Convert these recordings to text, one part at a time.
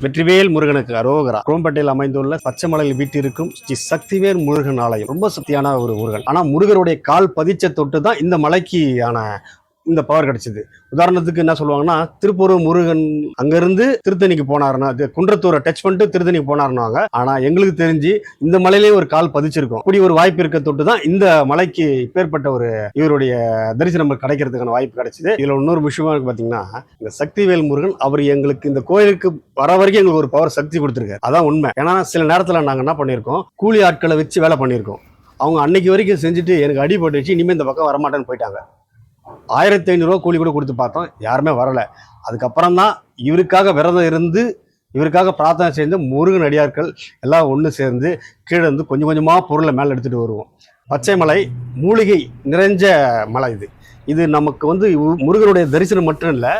வெற்றிவேல் முருகனுக்கு அரோகரா. குரோம்பேட்டையில் அமைந்துள்ள பச்சைமலையில் வீட்டிற்கும் ஸ்ரீ சக்திவேல் முருகன் ஆலயம் ரொம்ப சக்தியான ஒரு முருகன். ஆனா முருகருடைய கால் பதிச்ச தொட்டு தான் இந்த மலைக்கு இந்த பவர் கிடைச்சது. உதாரணத்துக்கு என்ன சொல்லுவாங்கன்னா, திருப்பூர் முருகன் அங்கிருந்து திருத்தணிக்கு போனாருன்னா, குன்றத்தூரை டச் பண்ணிட்டு திருத்தணிக்கு போனாருன்னாங்க. ஆனா எங்களுக்கு தெரிஞ்சு இந்த மலையிலேயே ஒரு கால் பதிச்சிருக்கும். இப்படி ஒரு வாய்ப்பு இருக்க தொட்டு தான் இந்த மலைக்கு இப்பேற்பட்ட ஒரு இவருடைய தரிசனம் கிடைக்கிறதுக்கான வாய்ப்பு கிடைச்சது. இதுல இன்னொரு விஷயமா இருக்கு பாத்தீங்கன்னா, இந்த சக்திவேல் முருகன் அவர் எங்களுக்கு இந்த கோயிலுக்கு வர வரைக்கும் எங்களுக்கு ஒரு பவர் சக்தி கொடுத்துருக்காரு. அதான் உண்மை. ஏன்னா சில நேரத்துல நாங்க என்ன பண்ணிருக்கோம், கூலி ஆட்களை வச்சு வேலை பண்ணிருக்கோம். அவங்க அன்னைக்கு வரைக்கும் செஞ்சுட்டு எனக்கு அடிபட்டு வச்சு இனிமே இந்த பக்கம் வரமாட்டேன்னு போயிட்டாங்க. 1500 ரூபா கூலி கூட கொடுத்து பார்த்தோம், யாருமே வரல. அதுக்கப்புறம் தான் இவருக்காக விரதம் இருந்து இவருக்காக பிரார்த்தனை செய்து முருகன் அடியார்கள் எல்லாம் ஒன்று சேர்ந்து கீழே இருந்து கொஞ்சம் கொஞ்சமாக பொருளை மேலே எடுத்துகிட்டு வருவோம். பச்சை மலை மூலிகை நிறைஞ்ச மலை இது நமக்கு முருகனுடைய தரிசனம் மட்டும் இல்லை,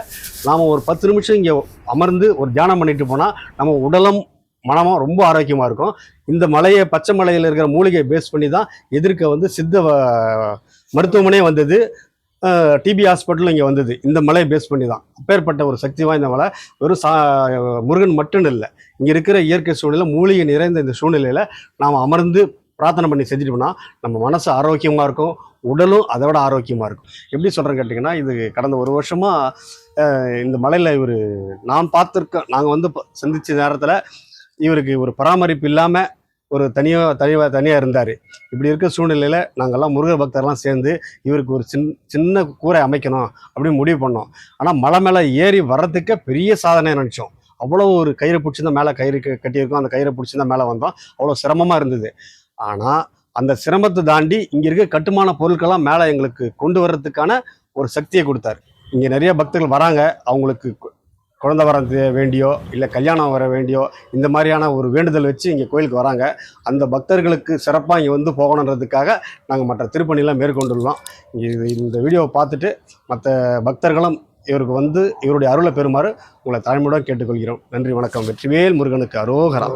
நாம் ஒரு 10 நிமிஷம் இங்கே அமர்ந்து ஒரு தியானம் பண்ணிட்டு போனால் நம்ம உடலும் மனமும் ரொம்ப ஆரோக்கியமாக இருக்கும். இந்த மலையை பச்சை மலையில் இருக்கிற மூலிகை பேஸ் பண்ணி தான் எதிர்க்க சித்த மருத்துவமனையே வந்தது. டிபி ஹாஸ்பிட்டலும் இங்கே வந்தது இந்த மலையை பேஸ் பண்ணி தான். அப்பேற்பட்ட ஒரு சக்தி வாய்ந்த மலை. வெறும் முருகன் மட்டும் இல்லை, இங்கே இருக்கிற இயற்கை சூழ்நிலை மூலிகை நிறைந்த இந்த சூழ்நிலையில் நாம் அமர்ந்து பிரார்த்தனை பண்ணி செஞ்சுட்டு போனால் நம்ம மனசு ஆரோக்கியமாக இருக்கும், உடலும் அதை விட ஆரோக்கியமாக இருக்கும். எப்படி சொல்கிறேன்னு கேட்டிங்கன்னா, இது கடந்த ஒரு வருஷமாக இந்த மலையில் நான் பார்த்துருக்கேன். நாங்கள் சந்தித்த நேரத்தில் இவருக்கு ஒரு பராமரிப்பு இல்லாமல் ஒரு தனியாக இருந்தார். இப்படி இருக்க சூழ்நிலையில் நாங்கள்லாம் முருகர் பக்தர்லாம் சேர்ந்து இவருக்கு ஒரு சின்ன கூரை அமைக்கணும் அப்படின்னு முடிவு பண்ணோம். ஆனால் மலை மேலே ஏறி வர்றதுக்கு பெரிய சாதனை நினச்சோம். அவ்வளோ ஒரு கயிறை பிடிச்சி தான் மேலே கயிறு கட்டியிருக்கோம், அந்த கயிறை பிடிச்சி தான் மேலே வந்தோம். அவ்வளோ சிரமமாக இருந்தது. ஆனால் அந்த சிரமத்தை தாண்டி இங்கே இருக்க கட்டுமான பொருட்கள்லாம் மேலே எங்களுக்கு கொண்டு வர்றதுக்கான ஒரு சக்தியை கொடுத்தாரு. இங்கே நிறைய பக்தர்கள் வராங்க, அவங்களுக்கு குழந்தை வர வேண்டியோ இல்லை கல்யாணம் வர வேண்டியோ இந்த மாதிரியான ஒரு வேண்டுதல் வச்சு இங்கே கோயிலுக்கு வராங்க. அந்த பக்தர்களுக்கு சிறப்பாக இங்கே போகணுன்றதுக்காக நாங்கள் மற்ற திருப்பணிலாம் மேற்கொண்டுள்ளோம். இந்த வீடியோவை பார்த்துட்டு மற்ற பக்தர்களும் இவருக்கு இவருடைய அருளை பெறுமாறு உங்களை தாழ்மையுடன் கேட்டுக்கொள்கிறோம். நன்றி, வணக்கம். வெற்றிவேல் முருகனுக்கு அரோகரா.